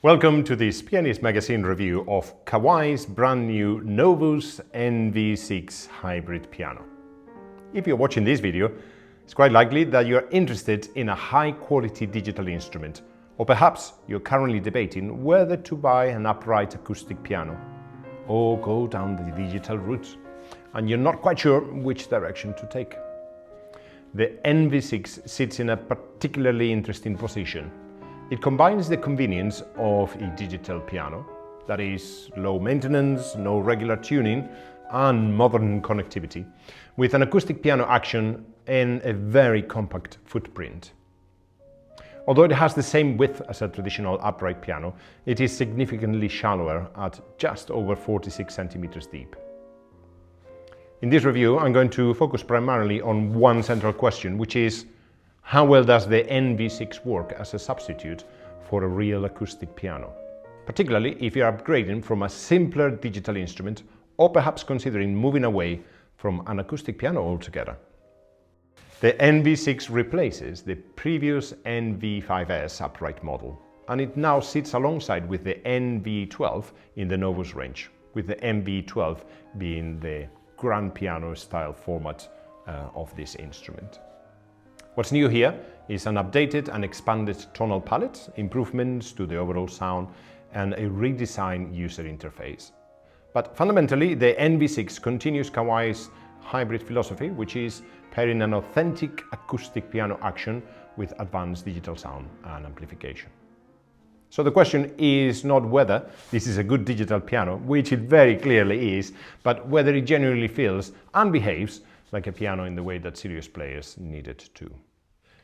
Welcome to this Pianist Magazine review of Kawai's brand new Novus NV6 Hybrid piano. If you're watching this video, it's quite likely that you're interested in a high-quality digital instrument, or perhaps you're currently debating whether to buy an upright acoustic piano or go down the digital route, and you're not quite sure which direction to take. The NV6 sits in a particularly interesting position. It combines the convenience of a digital piano, that is, low maintenance, no regular tuning, and modern connectivity, with an acoustic piano action and a very compact footprint. Although it has the same width as a traditional upright piano, it is significantly shallower at just over 46 centimeters deep. In this review, I'm going to focus primarily on one central question, which is: how well does the NV6 work as a substitute for a real acoustic piano? Particularly if you're upgrading from a simpler digital instrument or perhaps considering moving away from an acoustic piano altogether. The NV6 replaces the previous NV5S upright model, and it now sits alongside with the NV12 in the Novus range, with the NV12 being the grand piano style format of this instrument. What's new here is an updated and expanded tonal palette, improvements to the overall sound, and a redesigned user interface. But fundamentally, the NV6 continues Kawai's hybrid philosophy, which is pairing an authentic acoustic piano action with advanced digital sound and amplification. So the question is not whether this is a good digital piano, which it very clearly is, but whether it genuinely feels and behaves like a piano in the way that serious players need it to.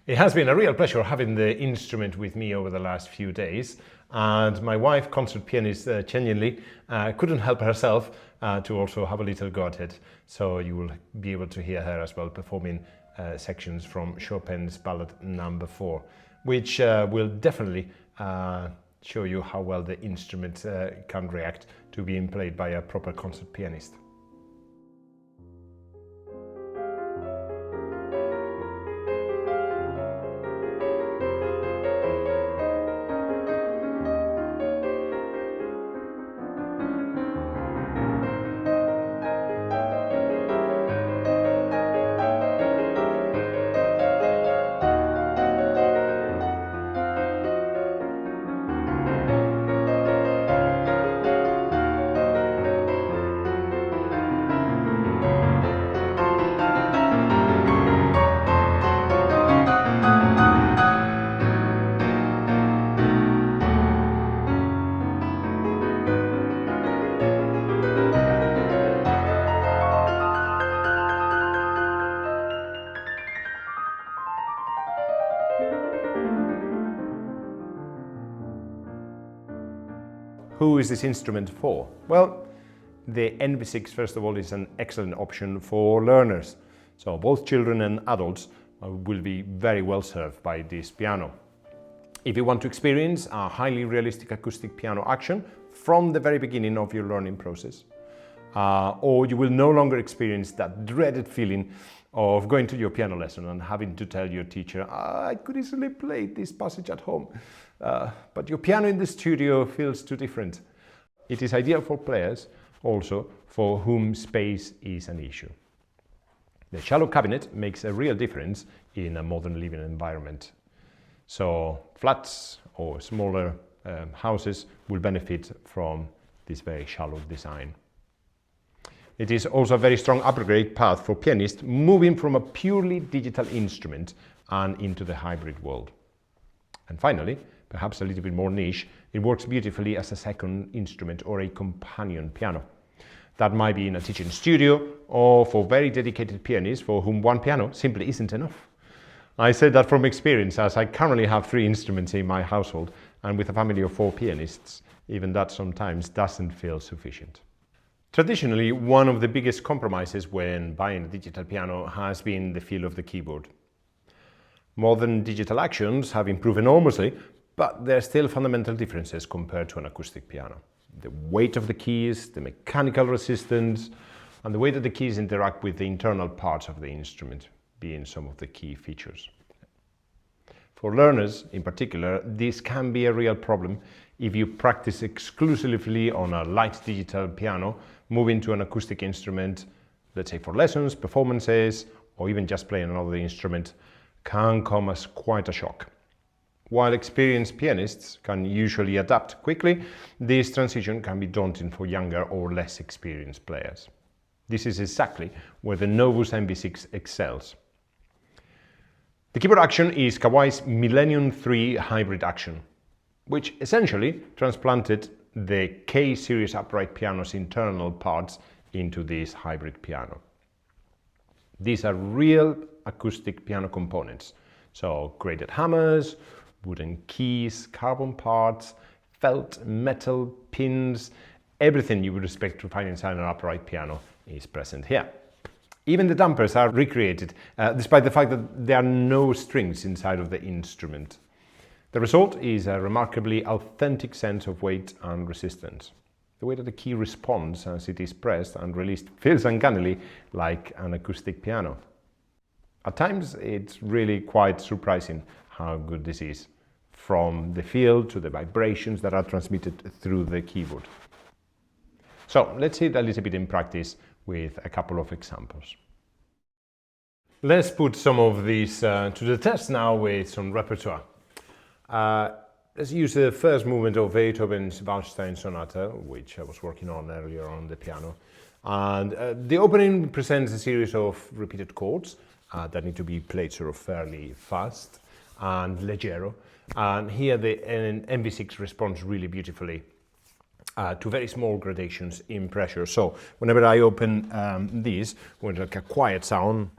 It has been a real pleasure having the instrument with me over the last few days, and my wife, concert pianist Chen Yinli, couldn't help herself to also have a little go at it, so you will be able to hear her as well performing sections from Chopin's Ballad No. 4, which will definitely show you how well the instrument can react to being played by a proper concert pianist. Who is this instrument for? Well, the NV6, first of all, is an excellent option for learners. So both children and adults will be very well served by this piano. If you want to experience a highly realistic acoustic piano action from the very beginning of your learning process, or you will no longer experience that dreaded feeling of going to your piano lesson and having to tell your teacher, I could easily play this passage at home, but your piano in the studio feels too different. It is ideal for players also for whom space is an issue. The shallow cabinet makes a real difference in a modern living environment. So flats or smaller houses will benefit from this very shallow design. It is also a very strong upgrade path for pianists moving from a purely digital instrument and into the hybrid world. And finally, perhaps a little bit more niche, it works beautifully as a second instrument or a companion piano. That might be in a teaching studio or for very dedicated pianists for whom one piano simply isn't enough. I say that from experience, as I currently have 3 instruments in my household, and with a family of 4 pianists, even that sometimes doesn't feel sufficient. Traditionally, one of the biggest compromises when buying a digital piano has been the feel of the keyboard. Modern digital actions have improved enormously, but there are still fundamental differences compared to an acoustic piano. The weight of the keys, the mechanical resistance, and the way that the keys interact with the internal parts of the instrument being some of the key features. For learners in particular, this can be a real problem If you practice exclusively on a light digital piano, moving to an acoustic instrument, let's say for lessons, performances, or even just playing another instrument, can come as quite a shock. While experienced pianists can usually adapt quickly, this transition can be daunting for younger or less experienced players. This is exactly where the Novus NV6 excels. The keyboard action is Kawai's Millennium III Hybrid action, which essentially transplanted the K-series upright piano's internal parts into this hybrid piano. These are real acoustic piano components, so graded hammers, wooden keys, carbon parts, felt, metal, pins, everything you would expect to find inside an upright piano is present here. Even the dampers are recreated, despite the fact that there are no strings inside of the instrument. The result is a remarkably authentic sense of weight and resistance. The way that the key responds as it is pressed and released feels uncannily like an acoustic piano. At times, it's really quite surprising how good this is, from the feel to the vibrations that are transmitted through the keyboard. So let's see it a little bit in practice with a couple of examples. Let's put some of these to the test now with some repertoire. Let's use the first movement of Beethoven's Waldstein Sonata, which I was working on earlier on the piano. And the opening presents a series of repeated chords that need to be played sort of fairly fast and leggero. And here the NV6 responds really beautifully to very small gradations in pressure. So whenever I open these, with like a quiet sound,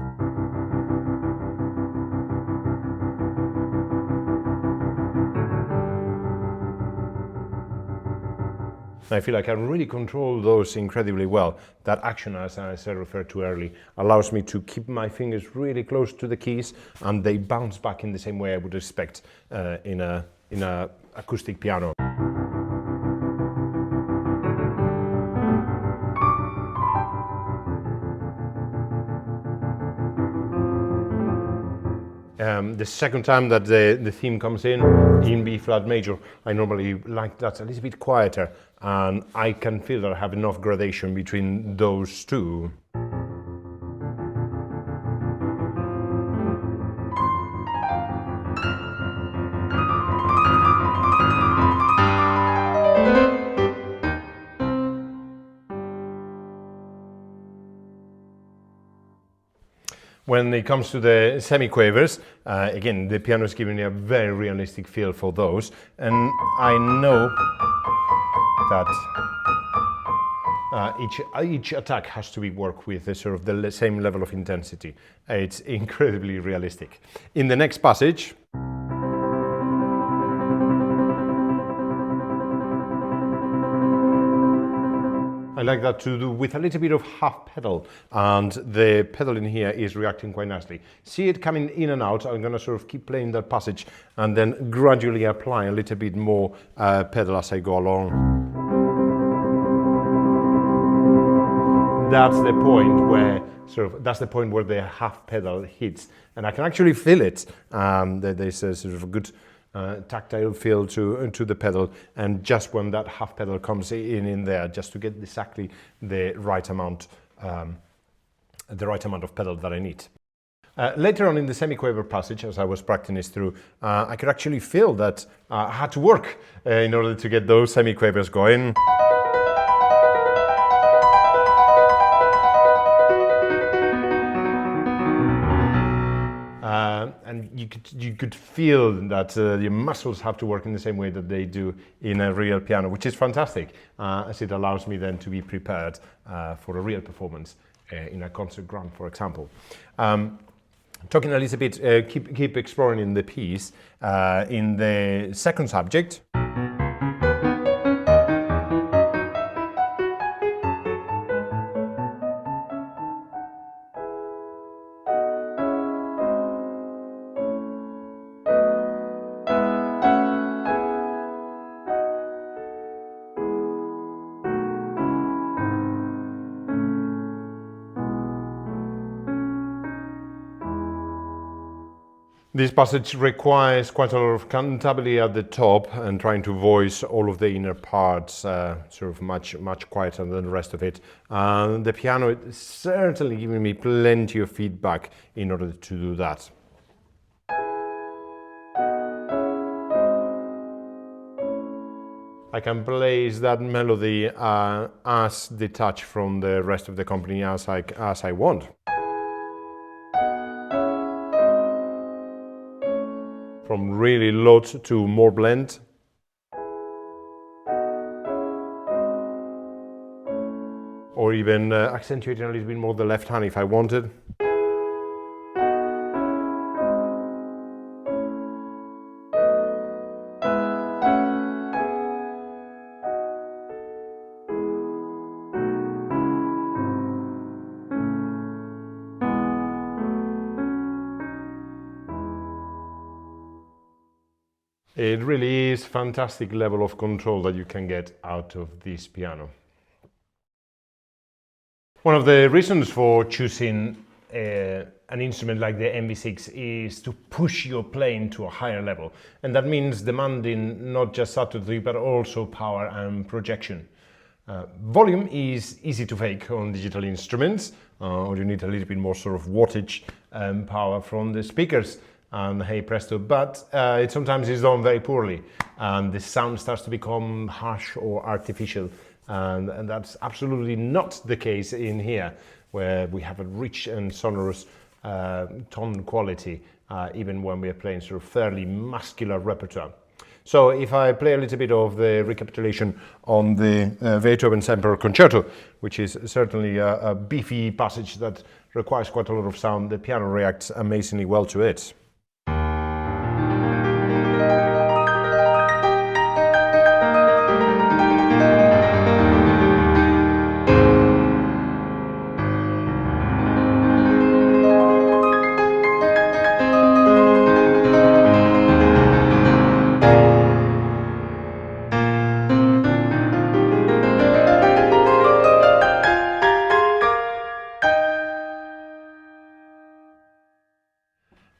I feel like I really control those incredibly well. That action, as I referred to earlier, allows me to keep my fingers really close to the keys, and they bounce back in the same way I would expect in a acoustic piano. The second time that the theme comes in B flat major, I normally like that a little bit quieter, and I can feel that I have enough gradation between those two. When it comes to the semiquavers, again, the piano is giving me a very realistic feel for those, and I know that each attack has to be worked with a sort of the same level of intensity. It's incredibly realistic. In the next passage, I like that to do with a little bit of half pedal, and the pedal in here is reacting quite nicely. See it coming in and out. I'm going to sort of keep playing that passage and then gradually apply a little bit more pedal as I go along. That's the point where the half pedal hits, and I can actually feel it. There's a sort of a good tactile feel to the pedal, and just when that half pedal comes in there, just to get exactly the right amount of pedal that I need. Later on in the semiquaver passage, as I was practicing this through, I could actually feel that I had to work in order to get those semiquavers going. And you could feel that your muscles have to work in the same way that they do in a real piano, which is fantastic, as it allows me then to be prepared for a real performance in a concert grand, for example. Talking a little bit, keep exploring in the piece. In the second subject, This passage requires quite a lot of cantabile at the top and trying to voice all of the inner parts sort of much quieter than the rest of it. The piano is certainly giving me plenty of feedback in order to do that. I can place that melody as detached from the rest of the company as I want. From really loud to more blend. Or even accentuating a little bit more the left hand if I wanted. It really is fantastic level of control that you can get out of this piano. One of the reasons for choosing an instrument like the NV6 is to push your playing to a higher level, and that means demanding not just subtlety but also power and projection. Volume is easy to fake on digital instruments, or you need a little bit more sort of wattage and power from the speakers. And hey presto, but it sometimes is done very poorly and the sound starts to become harsh or artificial, and that's absolutely not the case in here, where we have a rich and sonorous tone quality even when we are playing sort of fairly muscular repertoire. So if I play a little bit of the recapitulation on the Beethoven's Emperor Concerto, which is certainly a beefy passage that requires quite a lot of sound, the piano reacts amazingly well to it.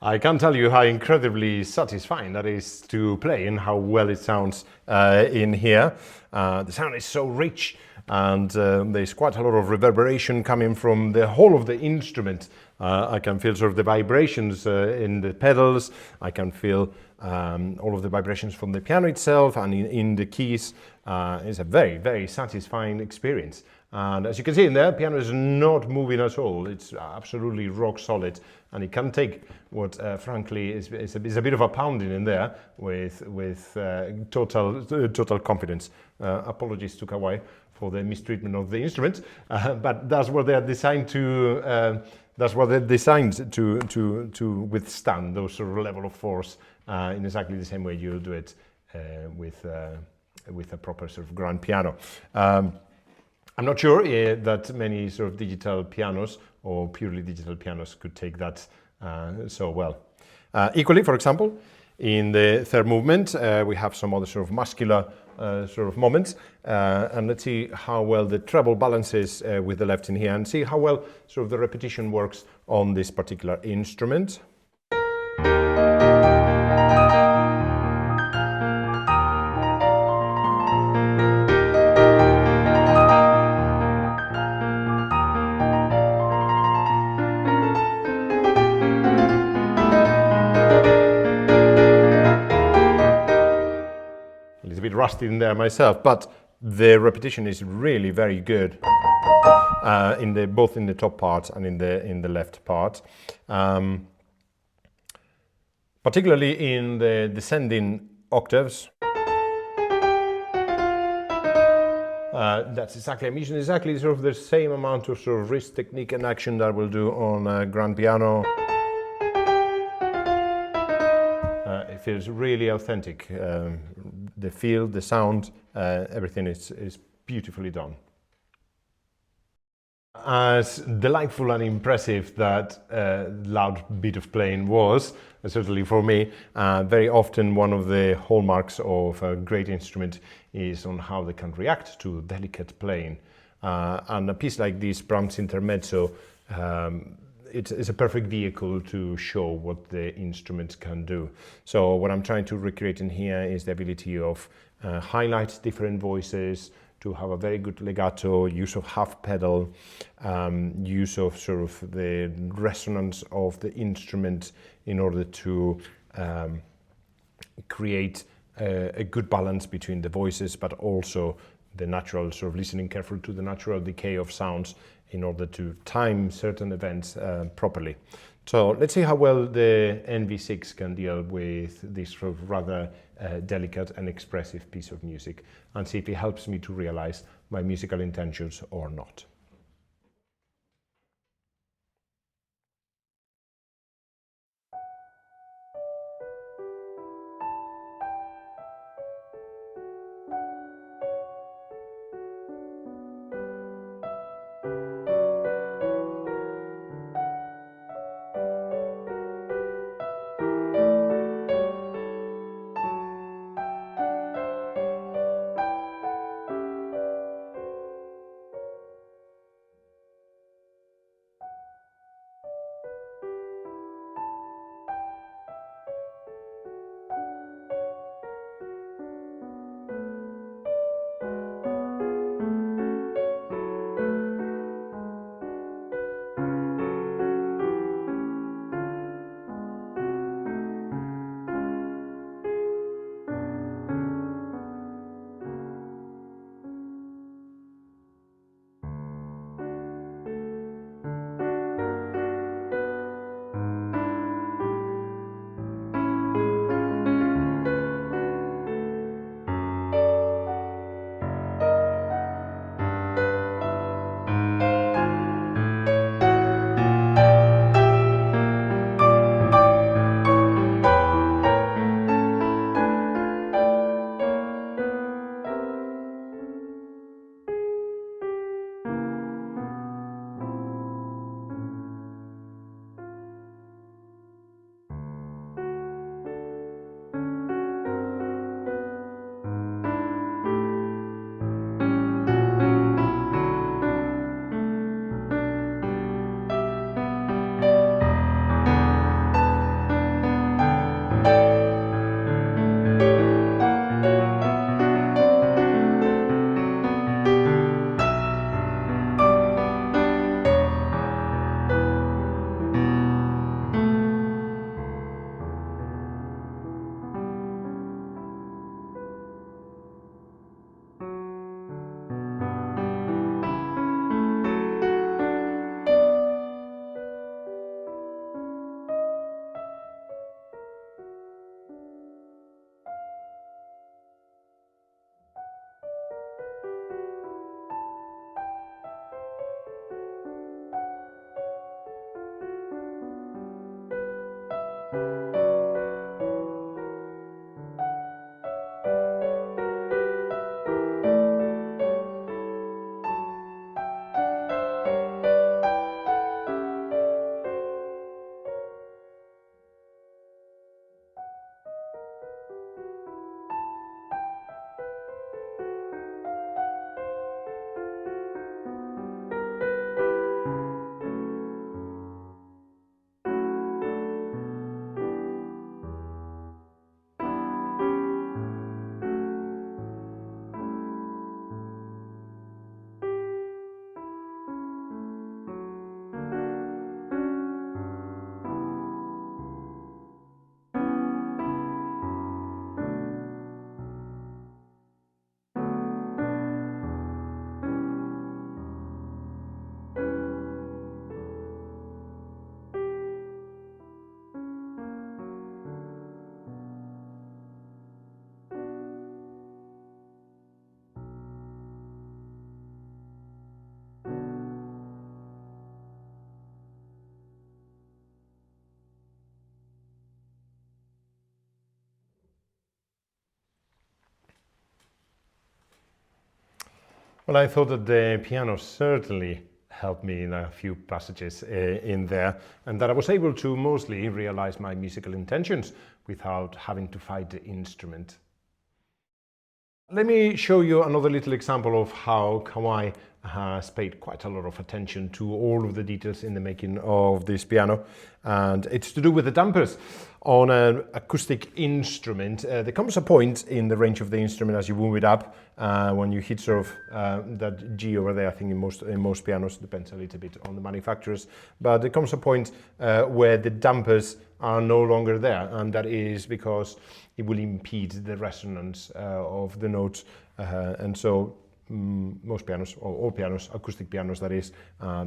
I can't tell you how incredibly satisfying that is to play and how well it sounds in here. The sound is so rich, and there's quite a lot of reverberation coming from the whole of the instrument. I can feel sort of the vibrations in the pedals. I can feel all of the vibrations from the piano itself and in the keys. It's a very, very satisfying experience. And as you can see in there, the piano is not moving at all. It's absolutely rock solid, and it can take what frankly is a bit of a pounding in there with total confidence. Apologies to Kawai for the mistreatment of the instrument, but that's what they are designed to. That's what they're designed to withstand those sort of level of force in exactly the same way you do it with a proper sort of grand piano. I'm not sure that many sort of digital pianos or purely digital pianos could take that so well. Equally, for example, in the third movement, we have some other sort of muscular sort of moments, and let's see how well the treble balances with the left in here, and see how well sort of the repetition works on this particular instrument. Rusty in there myself, but the repetition is really very good both in the top part and in the left part, particularly in the descending octaves. That's exactly, I'm using exactly sort of the same amount of sort of wrist technique and action that we'll do on a grand piano. It feels really authentic. The feel, the sound, everything is beautifully done. As delightful and impressive that loud bit of playing was, certainly for me, very often one of the hallmarks of a great instrument is on how they can react to delicate playing. And a piece like this, Brahms Intermezzo, it's a perfect vehicle to show what the instrument can do. So what I'm trying to recreate in here is the ability of highlight different voices, to have a very good legato, use of half pedal, use of sort of the resonance of the instrument in order to create a good balance between the voices, but also the natural sort of listening carefully to the natural decay of sounds in order to time certain events properly. So let's see how well the NV6 can deal with this sort of rather delicate and expressive piece of music, and see if it helps me to realize my musical intentions or not. Well, I thought that the piano certainly helped me in a few passages in there, and that I was able to mostly realize my musical intentions without having to fight the instrument. Let me show you another little example of how Kawai has paid quite a lot of attention to all of the details in the making of this piano, and it's to do with the dampers on an acoustic instrument. There comes a point in the range of the instrument as you move it up, when you hit sort of that G over there. I think in most pianos, depends a little bit on the manufacturers, but there comes a point where the dampers are no longer there, and that is because it will impede the resonance of the notes, and so most pianos, or all pianos, acoustic pianos that is,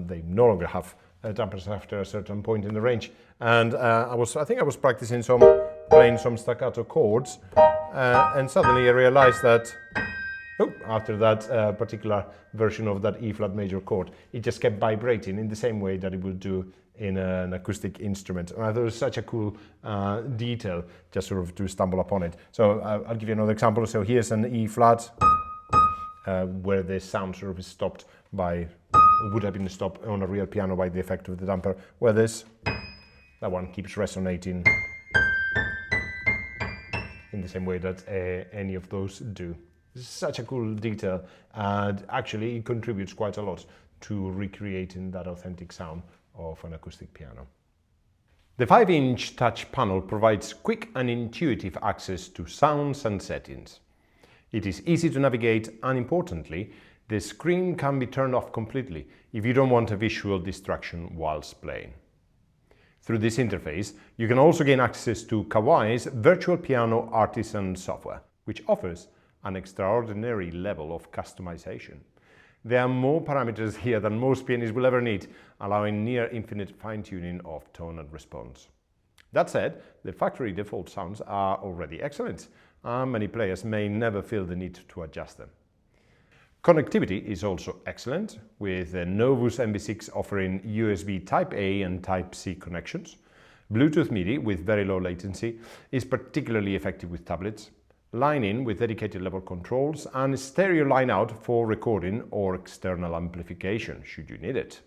they no longer have dampers after a certain point in the range. And I think I was practicing playing some staccato chords, and suddenly I realized that after that particular version of that E flat major chord, it just kept vibrating in the same way that it would do in an acoustic instrument. And I thought it was such a cool detail just sort of to stumble upon it. So I'll give you another example. So here's an E flat where the sound sort of is stopped by, would have been stopped on a real piano by the effect of the damper, where that one keeps resonating in the same way that any of those do. It's such a cool detail, and actually it contributes quite a lot to recreating that authentic sound of an acoustic piano. The 5-inch touch panel provides quick and intuitive access to sounds and settings. It is easy to navigate, and importantly, the screen can be turned off completely if you don't want a visual distraction whilst playing. Through this interface, you can also gain access to Kawai's Virtual Piano Artisan software, which offers an extraordinary level of customization. There are more parameters here than most pianists will ever need, allowing near infinite fine-tuning of tone and response. That said, the factory default sounds are already excellent, and many players may never feel the need to adjust them. Connectivity is also excellent, with the Novus NV6 offering USB Type-A and Type-C connections. Bluetooth MIDI with very low latency is particularly effective with tablets. Line-in with dedicated level controls, and stereo line-out for recording or external amplification, should you need it.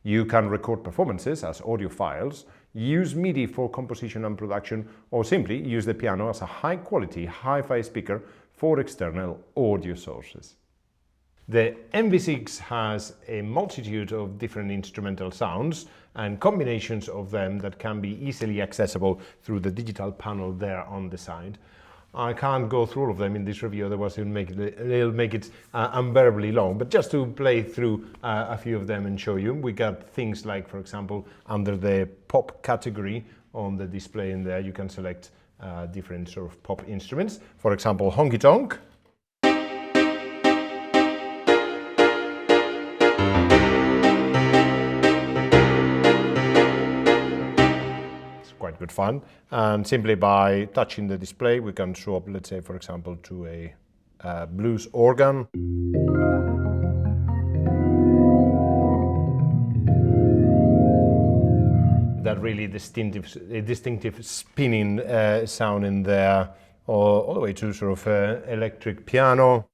You can record performances as audio files, use MIDI for composition and production, or simply use the piano as a high-quality hi-fi speaker for external audio sources. The NV6 has a multitude of different instrumental sounds and combinations of them that can be easily accessible through the digital panel there on the side. I can't go through all of them in this review, otherwise it'll make it unbearably long, but just to play through a few of them and show you, we got things like, for example, under the pop category on the display in there, you can select different sort of pop instruments, for example, honky tonk. Quite good fun, and simply by touching the display we can show up, let's say for example, to a blues organ. That really distinctive spinning sound in there, or all the way to sort of electric piano.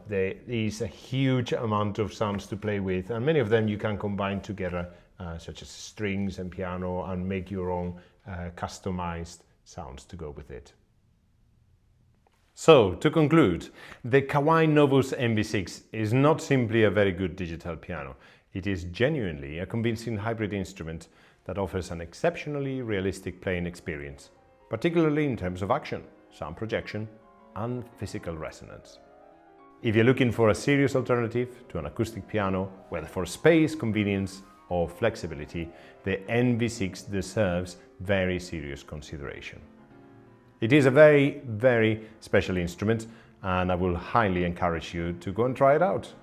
There is a huge amount of sounds to play with, and many of them you can combine together, such as strings and piano, and make your own customized sounds to go with it. So, to conclude, the Kawai Novus NV6 is not simply a very good digital piano. It is genuinely a convincing hybrid instrument that offers an exceptionally realistic playing experience, particularly in terms of action, sound projection, and physical resonance. If you're looking for a serious alternative to an acoustic piano, whether for space, convenience, or flexibility, the NV6 deserves very serious consideration. It is a very, very special instrument, and I will highly encourage you to go and try it out.